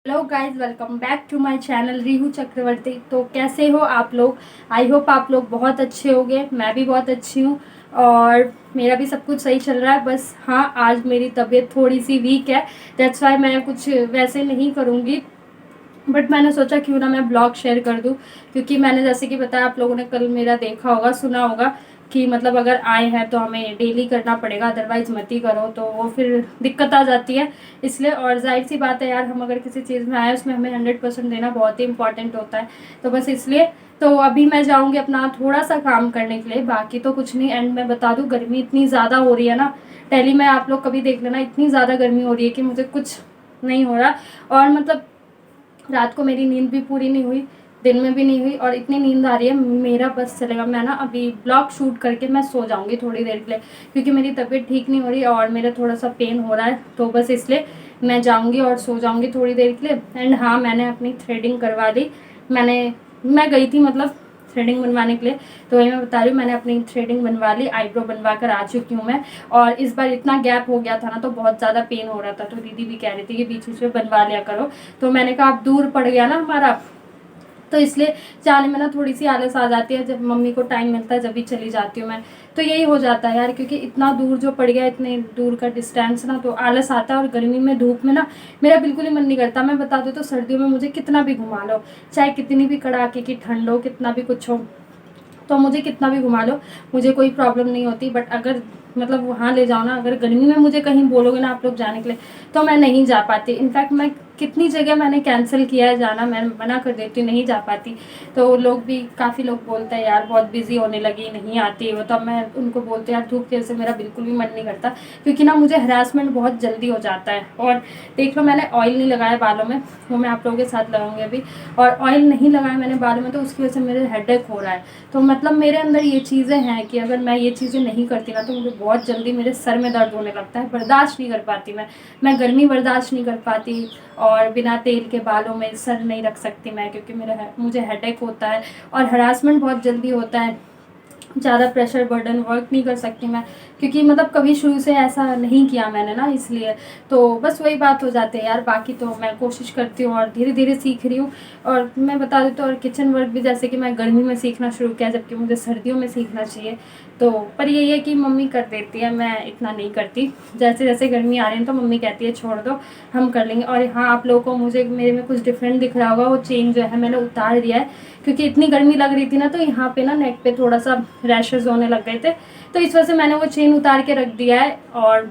Hello guys, welcome back to my channel Rihu Chakraborty. तो कैसे हो आप लोग? आई होप आप लोग बहुत अच्छे होंगे। मैं भी बहुत अच्छी हूँ और मेरा भी सब कुछ सही चल रहा है। बस हाँ, आज मेरी तबीयत थोड़ी सी वीक है। दैट्स वाई मैं कुछ वैसे नहीं करूँगी, बट मैंने सोचा क्यों ना मैं ब्लॉग शेयर कर दूँ। क्योंकि मैंने जैसे कि बताया, आप लोगों ने कल मेरा देखा होगा, सुना होगा कि मतलब अगर आए हैं तो हमें डेली करना पड़ेगा, अदरवाइज मत ही करो, तो वो फिर दिक्कत आ जाती है। इसलिए, और जाहिर सी बात है यार, हम अगर किसी चीज़ में आए उसमें हमें 100% देना बहुत ही इंपॉर्टेंट होता है। तो बस इसलिए तो अभी मैं जाऊँगी अपना थोड़ा सा काम करने के लिए, बाकी तो कुछ नहीं। एंड मैं बता दूँ, गर्मी इतनी ज़्यादा हो रही है ना दिल्ली में, आप लोग कभी देख लेना, इतनी ज़्यादा गर्मी हो रही है कि मुझे कुछ नहीं हो रहा। और मतलब रात को मेरी नींद भी पूरी नहीं हुई, दिन में भी नहीं हुई, और इतनी नींद आ रही है मेरा बस चलेगा। मैं ना अभी ब्लॉग शूट करके मैं सो जाऊंगी थोड़ी देर के लिए, क्योंकि मेरी तबीयत ठीक नहीं हो रही और मेरा थोड़ा सा पेन हो रहा है। तो बस इसलिए मैं जाऊंगी और सो जाऊंगी थोड़ी देर के लिए। एंड हाँ, मैंने अपनी थ्रेडिंग करवा ली। मैं गई थी मतलब थ्रेडिंग बनवाने के लिए। तो वही मैं बता रही हूँ, मैंने अपनी थ्रेडिंग बनवा ली, आईब्रो बनवा कर आ चुकी हूँ मैं। और इस बार इतना गैप हो गया था ना, तो बहुत ज़्यादा पेन हो रहा था, तो दीदी भी कह रही थी कि बीच बीच में बनवा लिया करो। तो मैंने कहा अब दूर पड़ गया ना हमारा, तो इसलिए जाने में ना थोड़ी सी आलस आ जाती है। जब मम्मी को टाइम मिलता है जब भी चली जाती हूँ मैं। तो यही हो जाता है यार, क्योंकि इतना दूर जो पड़ गया, इतने दूर का डिस्टेंस ना, तो आलस आता है। और गर्मी में धूप में ना मेरा बिल्कुल ही मन नहीं करता। मैं बता दूँ तो सर्दियों में मुझे कितना भी घुमा लो, चाहे कितनी भी कड़ाके की ठंड हो, कितना भी कुछ हो, तो मुझे कितना भी घुमा लो, मुझे कोई प्रॉब्लम नहीं होती। बट अगर मतलब वहाँ ले जाओ ना, अगर गर्मी में मुझे कहीं बोलोगे ना आप लोग जाने के लिए, तो मैं नहीं जा पाती। इनफैक्ट मैं कितनी जगह मैंने कैंसिल किया है जाना, मैं मना कर देती हूँ, नहीं जा पाती। तो लोग भी, काफ़ी लोग बोलते हैं यार बहुत बिजी होने लगी, नहीं आती वो। तब मैं उनको बोलती हूँ यार, धूप की वजह से मेरा बिल्कुल भी मन नहीं करता, क्योंकि ना मुझे हरासमेंट बहुत जल्दी हो जाता है। और देख लो, मैंने ऑयल नहीं लगाया बालों में, वो मैं आप लोगों के साथ लगाऊंगी अभी। और ऑयल नहीं लगाया मैंने बालों में, तो उसकी वजह से मेरे हेडेक हो रहा है। तो मतलब मेरे अंदर ये चीज़ें हैं कि अगर मैं ये चीज़ें नहीं करती ना, तो मुझे बहुत जल्दी मेरे सर में दर्द होने लगता है, बर्दाश्त नहीं कर पाती मैं गर्मी बर्दाश्त नहीं कर पाती। और बिना तेल के बालों में सर नहीं रख सकती मैं, क्योंकि मुझे हेडेक होता है। और हरासमेंट बहुत जल्दी होता है, ज़्यादा प्रेशर बर्डन वर्क नहीं कर सकती मैं, क्योंकि मतलब कभी शुरू से ऐसा नहीं किया मैंने ना, इसलिए। तो बस वही बात हो जाती है यार। बाकी तो मैं कोशिश करती हूँ और धीरे धीरे सीख रही हूँ। और मैं बता दूँ तो, और किचन वर्क भी जैसे कि मैं गर्मी में सीखना शुरू किया, जबकि मुझे सर्दियों में सीखना चाहिए। तो पर यही है कि मम्मी कर देती है, मैं इतना नहीं करती। जैसे जैसे गर्मी आ रही है तो मम्मी कहती है छोड़ दो, हम कर लेंगे। और हाँ, आप लोगों को मुझे मेरे में कुछ डिफरेंट दिख रहा होगा, वो चेन जो है मैंने उतार दिया है, क्योंकि इतनी गर्मी लग रही थी ना, तो यहाँ पे ना नेक पे थोड़ा सा रैशेज होने लग गए थे। तो इस वजह से मैंने वो चेन उतार के रख दिया है। और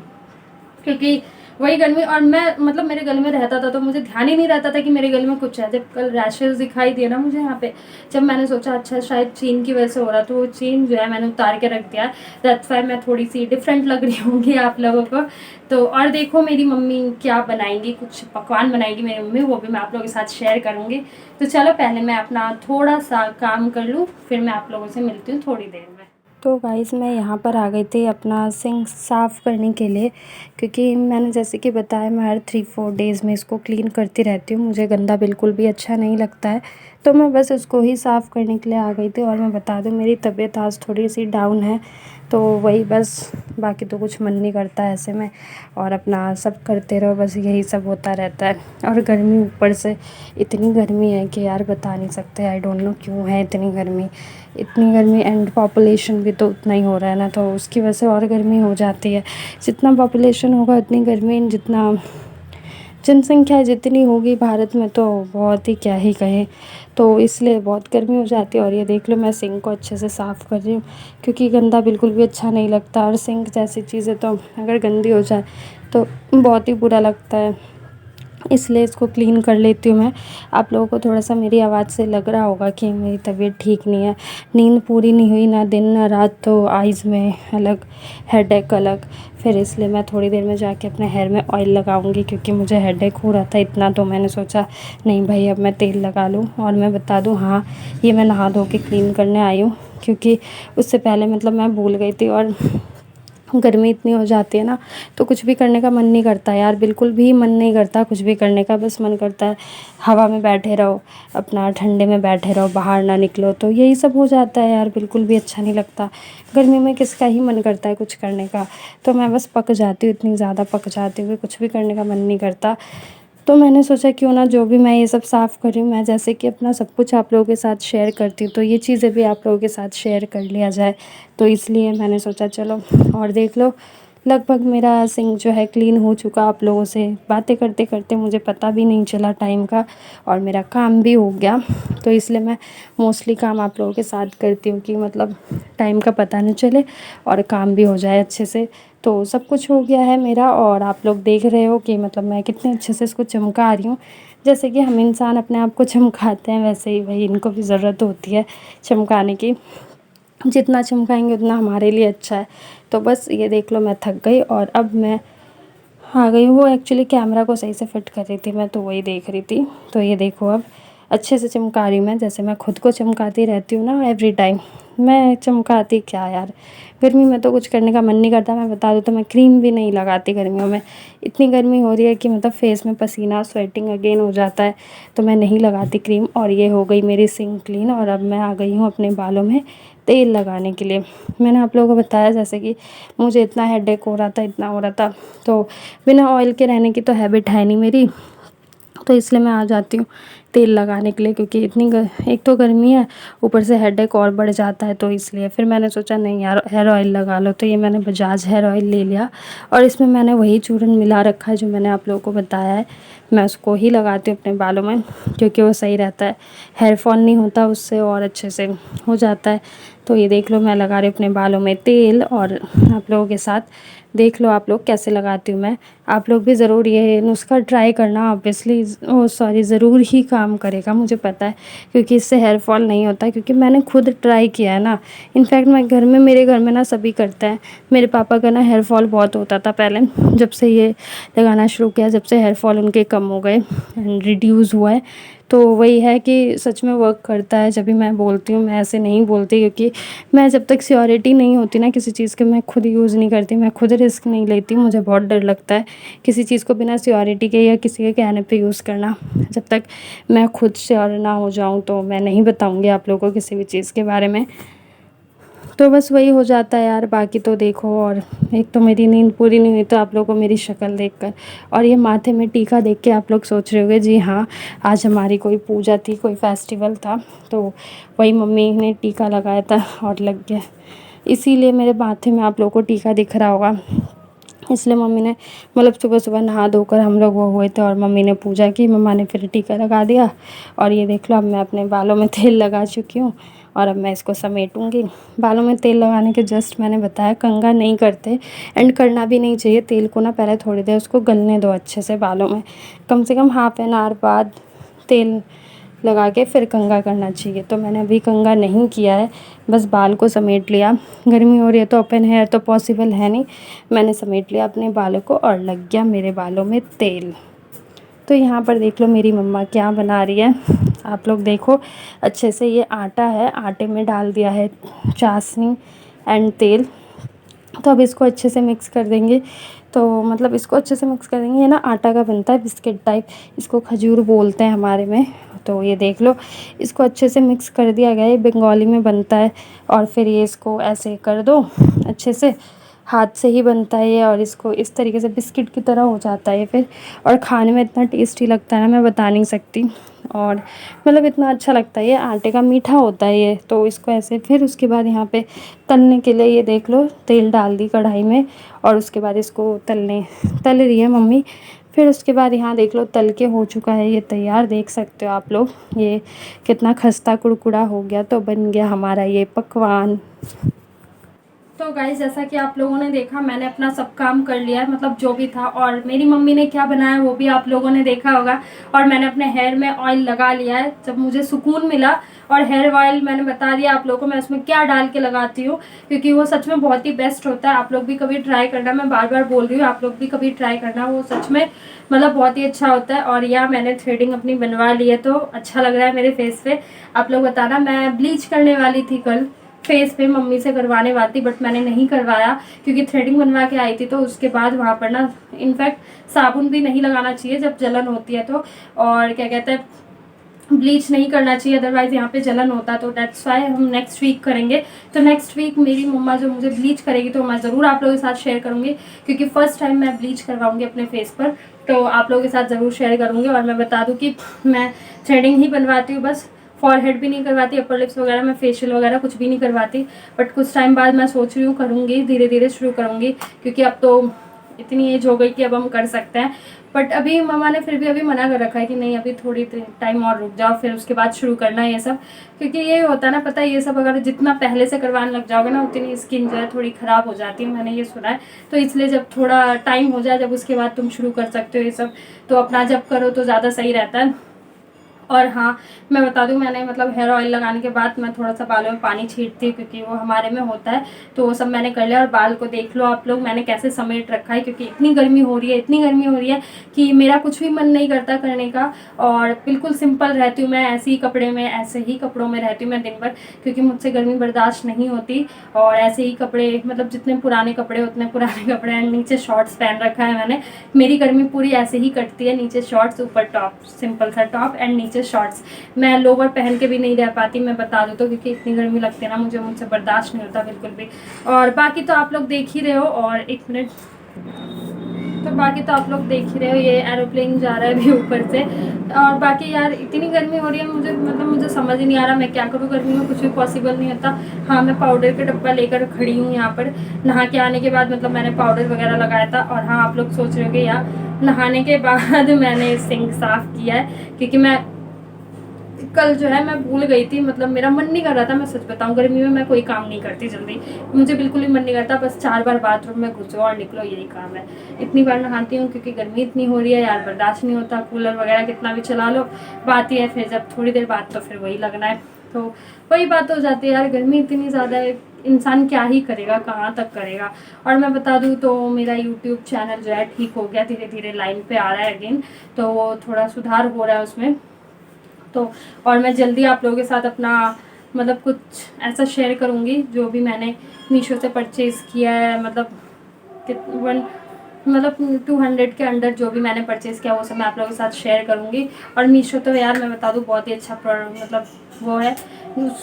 क्योंकि वही गर्मी, और मैं मतलब मेरे गले में रहता था तो मुझे ध्यान ही नहीं रहता था कि मेरे गले में कुछ है। जब कल रैशेज दिखाई दिए ना मुझे यहाँ पे, जब मैंने सोचा अच्छा शायद चेन की वजह से हो रहा, तो वो चेन जो है मैंने उतार के रख दिया। दैट्स व्हाई मैं थोड़ी सी डिफरेंट लग रही होंगी आप लोगों को। तो और देखो मेरी मम्मी क्या बनाएंगी, कुछ पकवान बनाएगी मेरी मम्मी, वो भी मैं आप लोगों के साथ शेयर करूँगी। तो चलो पहले मैं अपना थोड़ा सा काम कर लूँ, फिर मैं आप लोगों से मिलती हूँ थोड़ी देर में। तो गाइस, मैं यहाँ पर आ गई थी अपना सिंक साफ़ करने के लिए, क्योंकि मैंने जैसे कि बताया, मैं हर 3-4 डेज़ में इसको क्लीन करती रहती हूँ। मुझे गंदा बिल्कुल भी अच्छा नहीं लगता है, तो मैं बस इसको ही साफ़ करने के लिए आ गई थी। और मैं बता दूँ, मेरी तबीयत आज थोड़ी सी डाउन है, तो वही बस, बाकी तो कुछ मन नहीं करता है ऐसे में। और अपना सब करते रहो, बस यही सब होता रहता है। और गर्मी ऊपर से इतनी गर्मी है कि यार बता नहीं सकते, आई डोंट नो क्यों है इतनी गर्मी। एंड पॉपुलेशन भी तो उतना ही हो रहा है ना, तो उसकी वजह से और गर्मी हो जाती है। जितना पॉपुलेशन होगा उतनी गर्मी, जितना जनसंख्या जितनी होगी भारत में, तो बहुत ही क्या ही कहें। तो इसलिए बहुत गर्मी हो जाती है। और ये देख लो, मैं सिंक को अच्छे से साफ़ कर रही हूँ, क्योंकि गंदा बिल्कुल भी अच्छा नहीं लगता। और सिंक जैसी चीज़ें तो अगर गंदी हो जाए तो बहुत ही बुरा लगता है, इसलिए इसको क्लीन कर लेती हूँ मैं। आप लोगों को थोड़ा सा मेरी आवाज़ से लग रहा होगा कि मेरी तबीयत ठीक नहीं है, नींद पूरी नहीं हुई ना दिन ना रात, तो आइज़ में अलग, हेडेक अलग। फिर इसलिए मैं थोड़ी देर में जाके अपने हेयर में ऑयल लगाऊंगी, क्योंकि मुझे हेडेक हो रहा था इतना, तो मैंने सोचा नहीं भाई, अब मैं तेल लगा लूँ। और मैं बता दूँ, हाँ, ये मैं नहा धो के क्लीन करने आई हूँ, क्योंकि उससे पहले मतलब मैं भूल गई थी। और गर्मी इतनी हो जाती है ना, तो कुछ भी करने का मन नहीं करता यार, बिल्कुल भी मन नहीं करता कुछ भी करने का। बस मन करता है हवा में बैठे रहो, अपना ठंडे में बैठे रहो, बाहर ना निकलो। तो यही सब हो जाता है यार, बिल्कुल भी अच्छा नहीं लगता। गर्मी में किसका ही मन करता है कुछ करने का। तो मैं बस पक जाती हूँ, इतनी ज़्यादा पक जाती हूँ कि कुछ भी करने का मन नहीं करता। तो मैंने सोचा क्यों ना जो भी मैं ये सब साफ़ कर रही हूँ, मैं जैसे कि अपना सब कुछ आप लोगों के साथ शेयर करती हूँ, तो ये चीज़ें भी आप लोगों के साथ शेयर कर लिया जाए। तो इसलिए मैंने सोचा चलो। और देख लो, लगभग मेरा सिंक जो है क्लीन हो चुका। आप लोगों से बातें करते करते मुझे पता भी नहीं चला टाइम का, और मेरा काम भी हो गया। तो इसलिए मैं मोस्टली काम आप लोगों के साथ करती हूँ कि मतलब टाइम का पता नहीं चले और काम भी हो जाए अच्छे से। तो सब कुछ हो गया है मेरा, और आप लोग देख रहे हो कि मतलब मैं कितने अच्छे से इसको चमका रही हूँ। जैसे कि हम इंसान अपने आप को चमकाते हैं, वैसे ही भाई इनको भी ज़रूरत होती है चमकाने की। जितना चमकाएंगे उतना हमारे लिए अच्छा है। तो बस ये देख लो, मैं थक गई और अब मैं आ गई हूँ। वो एक्चुअली कैमरा को सही से फिट कर रही थी मैं, तो वही देख रही थी। तो ये देखो, अब अच्छे से चमका रही हूँ मैं, जैसे मैं खुद को चमकाती रहती हूँ ना एवरी टाइम। मैं चमकाती क्या यार, गर्मी में तो कुछ करने का मन नहीं करता। मैं बता दूँ तो मैं क्रीम भी नहीं लगाती गर्मियों में। इतनी गर्मी हो रही है कि मतलब फेस में पसीना, स्वेटिंग अगेन हो जाता है, तो मैं नहीं लगाती क्रीम। और ये हो गई मेरी सिंक क्लीन, और अब मैं आ गई हूँ अपने बालों में तेल लगाने के लिए। मैंने आप लोगों को बताया जैसे कि मुझे इतना हेडेक हो रहा था, इतना हो रहा था, तो बिना ऑयल के रहने की तो हैबिट है नहीं मेरी। तो इसलिए मैं आ जाती हूँ तेल लगाने के लिए, क्योंकि एक तो गर्मी है, ऊपर से हेडेक और बढ़ जाता है। तो इसलिए फिर मैंने सोचा नहीं यार, हेयर ऑयल लगा लो। तो ये मैंने बजाज हेयर ऑयल ले लिया, और इसमें मैंने वही चूरन मिला रखा है जो मैंने आप लोगों को बताया है। मैं उसको ही लगाती हूँ अपने बालों में, क्योंकि वो सही रहता है, हेयर फॉल नहीं होता उससे, और अच्छे से हो जाता है। तो ये देख लो, मैं लगा रही हूँ अपने बालों में तेल, और आप लोगों के साथ देख लो आप लोग कैसे लगाती हूँ मैं। आप लोग भी ज़रूर ये नुस्खा ट्राई करना, ऑब्वियसली सॉरी ज़रूर ही काम करेगा, मुझे पता है, क्योंकि इससे हेयर फॉल नहीं होता। क्योंकि मैंने खुद ट्राई किया है ना। इनफैक्ट मैं घर में, मेरे घर में ना सभी करते हैं। मेरे पापा का ना हेयर फॉल बहुत होता था पहले, जब से ये लगाना शुरू किया, जब से हेयर फॉल उनके कम हो गए, रिड्यूस हुआ है। तो वही है कि सच में वर्क करता है। जब भी मैं बोलती हूँ, मैं ऐसे नहीं बोलती, क्योंकि मैं जब तक श्योरिटी नहीं होती ना किसी चीज़ की, मैं खुद यूज़ नहीं करती, मैं खुद रिस्क नहीं लेती। मुझे बहुत डर लगता है किसी चीज़ को बिना श्योरिटी के या किसी के कहने पे यूज़ करना। जब तक मैं खुद श्योर ना हो जाऊँ तो मैं नहीं बताऊँगी आप लोगों को किसी भी चीज़ के बारे में। तो बस वही हो जाता है यार। बाकी तो देखो, और एक तो मेरी नींद पूरी नहीं हुई, तो आप लोगों को मेरी शक्ल देखकर और ये माथे में टीका देख के आप लोग सोच रहे होंगे जी हाँ, आज हमारी कोई पूजा थी, कोई फेस्टिवल था, तो वही मम्मी ने टीका लगाया था और लग गया, इसीलिए मेरे माथे में आप लोगों को टीका दिख रहा होगा। इसलिए मम्मी ने मतलब सुबह सुबह नहा धोकर हम लोग वो हुए थे, और मम्मी ने पूजा की, मम्मा ने फिर टीका लगा दिया। और ये देख लो, अब मैं अपने बालों में तेल लगा चुकी हूँ, और अब मैं इसको समेटूंगी। बालों में तेल लगाने के जस्ट मैंने बताया, कंघा नहीं करते, एंड करना भी नहीं चाहिए। तेल को ना पहले थोड़ी देर उसको गलने दो अच्छे से बालों में, कम से कम हाफ एन आवर बाद तेल लगा के फिर कंघा करना चाहिए। तो मैंने अभी कंघा नहीं किया है, बस बाल को समेट लिया। गर्मी हो रही है तो ओपन हेयर तो पॉसिबल है नहीं, मैंने समेट लिया अपने बालों को, और लग गया मेरे बालों में तेल। तो यहाँ पर देख लो मेरी मम्मा क्या बना रही है। आप लोग देखो अच्छे से, ये आटा है, आटे में डाल दिया है चाशनी एंड तेल। तो अब इसको अच्छे से मिक्स कर देंगे। तो मतलब इसको अच्छे से मिक्स कर देंगे। ये ना आटा का बनता है बिस्किट टाइप, इसको खजूर बोलते हैं हमारे में। तो ये देख लो, इसको अच्छे से मिक्स कर दिया गया है, ये बंगाली में बनता है। और फिर ये इसको ऐसे कर दो अच्छे से, हाथ से ही बनता है ये, और इसको इस तरीके से बिस्किट की तरह हो जाता है ये फिर। और खाने में इतना टेस्टी लगता है ना, मैं बता नहीं सकती। और मतलब इतना अच्छा लगता है, ये आटे का मीठा होता है ये। तो इसको ऐसे, फिर उसके बाद यहाँ पे तलने के लिए ये देख लो तेल डाल दी कढ़ाई में, और उसके बाद इसको तल रही है मम्मी। फिर उसके बाद यहाँ देख लो तल के हो चुका है ये तैयार, देख सकते हो आप लोग ये कितना खस्ता कुरकुरा हो गया। तो बन गया हमारा ये पकवान। तो गाइस, जैसा कि आप लोगों ने देखा, मैंने अपना सब काम कर लिया है, मतलब जो भी था। और मेरी मम्मी ने क्या बनाया वो भी आप लोगों ने देखा होगा। और मैंने अपने हेयर में ऑयल लगा लिया है जब मुझे सुकून मिला। और हेयर ऑयल मैंने बता दिया आप लोगों को मैं उसमें क्या डाल के लगाती हूँ, क्योंकि वो सच में बहुत ही बेस्ट होता है। आप लोग भी कभी ट्राई करना, मैं बार बार बोल रही हूँ, आप लोग भी कभी ट्राई करना, वो सच में मतलब बहुत ही अच्छा होता है। और यहाँ मैंने थ्रेडिंग अपनी बनवा ली है, तो अच्छा लग रहा है मेरे फेस पे। आप लोग बताना। मैं ब्लीच करने वाली थी कल फेस पे, मम्मी से करवाने वाली, बट मैंने नहीं करवाया, क्योंकि थ्रेडिंग बनवा के आई थी। तो उसके बाद वहाँ पर ना, इनफैक्ट साबुन भी नहीं लगाना चाहिए जब जलन होती है तो। और क्या कहते हैं, ब्लीच नहीं करना चाहिए, अदरवाइज़ यहाँ पे जलन होता है। तो दैट्स वाई हम नेक्स्ट वीक करेंगे। तो नेक्स्ट वीक मेरी मम्मा जो मुझे ब्लीच करेगी तो मैं ज़रूर आप लोगों के साथ शेयर करूँगी, क्योंकि फ़र्स्ट टाइम मैं ब्लीच करवाऊँगी अपने फेस पर, तो आप लोगों के साथ ज़रूर शेयर करूँगी। और मैं बता दूँ कि मैं थ्रेडिंग ही बनवाती हूँ बस, फॉरहेड भी नहीं करवाती, अपर लिप्स वगैरह मैं फेशियल वगैरह कुछ भी नहीं करवाती। बट कुछ टाइम बाद मैं सोच रही हूँ करूँगी, धीरे धीरे शुरू करूँगी, क्योंकि अब तो इतनी एज हो गई कि अब हम कर सकते हैं। बट अभी मम्मा ने फिर भी अभी मना कर रखा है कि नहीं, अभी थोड़ी टाइम और रुक जाओ, फिर उसके बाद शुरू करना है ये सब। क्योंकि ये होता है ना, पता है, ये सब अगर जितना पहले से करवाने लग जाओगे ना, उतनी स्किन जो है थोड़ी ख़राब हो जाती है, मैंने ये सुना है। तो इसलिए जब थोड़ा टाइम हो जाए, जब उसके बाद तुम शुरू कर सकते हो ये सब, तो अपना जब करो तो ज़्यादा सही रहता है। और हाँ, मैं बता दूं, मैंने मतलब हेयर ऑयल लगाने के बाद मैं थोड़ा सा बालों में पानी छींटती हूँ, क्योंकि वो हमारे में होता है। तो वो सब मैंने कर लिया। और बाल को देख लो आप लोग मैंने कैसे समेट रखा है, क्योंकि इतनी गर्मी हो रही है, इतनी गर्मी हो रही है कि मेरा कुछ भी मन नहीं करता करने का। और बिल्कुल सिंपल रहती हूँ मैं, ऐसे ही कपड़े में, ऐसे ही कपड़ों में रहती हूँ मैं दिन भर, क्योंकि मुझसे गर्मी बर्दाश्त नहीं होती। और ऐसे ही कपड़े, मतलब जितने पुराने कपड़े उतने पुराने कपड़े हैं। नीचे शॉर्ट्स पहन रखा है मैंने, मेरी गर्मी पूरी ऐसे ही कटती है, नीचे शॉर्ट्स, ऊपर टॉप, सिंपल सा टॉप एंड नीचे शॉर्ट्स। मैं लोवर पहन के भी नहीं रह पाती, मैं बता दूँ तो, क्योंकि इतनी गर्मी लगती है ना मुझे, मुझसे बर्दाश्त नहीं होता बिल्कुल भी। और बाकी तो आप लोग देख ही रहे हो। और एक मिनट, तो बाकी तो आप लोग देख ही रहे हो, ये एरोप्लेन जा रहा है अभी ऊपर से। और बाकी यार इतनी गर्मी हो रही है, मुझे समझ ही नहीं आ रहा मैं क्या करूँ। गर्मी में कुछ भी पॉसिबल नहीं होता। हाँ, मैं पाउडर का डब्बा लेकर खड़ी हूँ यहाँ पर। नहा के आने के बाद मतलब मैंने पाउडर वगैरह लगाया था। और हाँ, आप लोग सोच रहे हो कि यार नहाने के बाद मैंने सिंक साफ़ किया है, क्योंकि मैं कल जो है मैं भूल गई थी। मतलब मेरा मन नहीं कर रहा था, मैं सच बताऊं, गर्मी में मैं कोई काम नहीं करती जल्दी, मुझे बिल्कुल ही मन नहीं करता। बस 4 बार बाथरूम में घुसो और निकलो, यही काम है। इतनी बार नहाती हूँ क्योंकि गर्मी इतनी हो रही है यार, बर्दाश्त नहीं होता। कूलर वगैरह कितना भी चला लो, बात ही है फिर जब थोड़ी देर बाद तो फिर वही लगना है। तो वही बात हो जाती है यार, गर्मी इतनी ज़्यादा है, इंसान क्या ही करेगा, कहाँ तक करेगा। और मैं बता दूँ तो मेरा यूट्यूब चैनल जो है ठीक हो गया, धीरे धीरे लाइन पे आ रहा है अगेन। तो वो थोड़ा सुधार हो रहा है उसमें। तो और मैं जल्दी आप लोगों के साथ अपना मतलब कुछ ऐसा शेयर करूँगी जो भी मैंने मीशो से परचेज़ किया है। मतलब 200 के अंडर जो भी मैंने परचेज़ किया वो सब मैं आप लोगों के साथ शेयर करूँगी। और मीशो तो यार मैं बता दूँ बहुत ही अच्छा प्रोडक्ट, मतलब वो है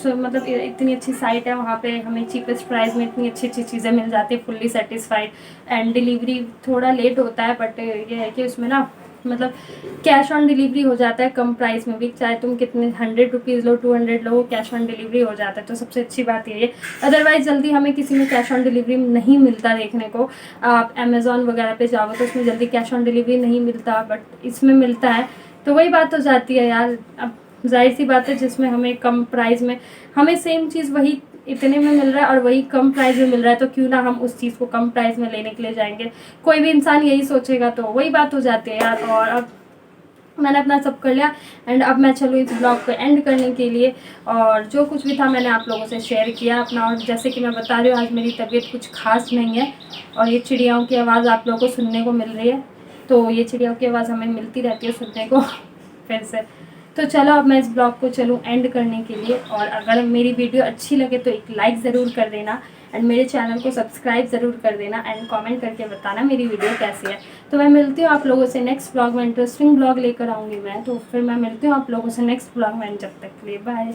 मतलब इतनी अच्छी साइट है, वहाँ पे हमें चीपेस्ट प्राइस में इतनी अच्छी अच्छी चीज़ें मिल जाती है, फुल्ली सेटिस्फाइड। एंड डिलीवरी थोड़ा लेट होता है, बट ये है कि उसमें ना मतलब कैश ऑन डिलीवरी हो जाता है कम प्राइस में भी, चाहे तुम कितने 100 rupees low, 200 low, cash on delivery हो जाता है। तो सबसे अच्छी बात ये है। अदरवाइज़ जल्दी हमें किसी में कैश ऑन डिलीवरी नहीं मिलता देखने को। आप अमेज़ॉन वगैरह पे जाओ तो उसमें जल्दी कैश ऑन डिलीवरी नहीं मिलता, बट इसमें मिलता है। तो वही बात हो जाती है यार, अब जाहिर सी बात है, जिसमें हमें कम प्राइस में हमें सेम चीज़ वही इतने में मिल रहा है और वही कम प्राइस में मिल रहा है, तो क्यों ना हम उस चीज़ को कम प्राइस में लेने के लिए जाएंगे। कोई भी इंसान यही सोचेगा, तो वही बात हो जाती है यार। और अब मैंने अपना सब कर लिया एंड अब मैं चलूँ इस ब्लॉग को एंड करने के लिए। और जो कुछ भी था मैंने आप लोगों से शेयर किया अपना। और जैसे कि मैं बता रही हूँ, आज मेरी तबीयत कुछ खास नहीं है और ये चिड़ियाओं की आवाज़ आप लोगों को सुनने को मिल रही है। तो ये चिड़ियाओं की आवाज़ हमें मिलती रहती है सुनने को फिर से। तो चलो अब मैं इस ब्लॉग को चलूँ एंड करने के लिए। और अगर मेरी वीडियो अच्छी लगे तो एक लाइक ज़रूर कर देना एंड मेरे चैनल को सब्सक्राइब ज़रूर कर देना एंड कमेंट करके बताना मेरी वीडियो कैसी है। तो मैं मिलती हूँ आप लोगों से नेक्स्ट ब्लॉग में, इंटरेस्टिंग ब्लॉग लेकर आऊँगी मैं। तो फिर मैं मिलती हूँ आप लोगों से नेक्स्ट ब्लॉग में, जब तक के लिए बाय।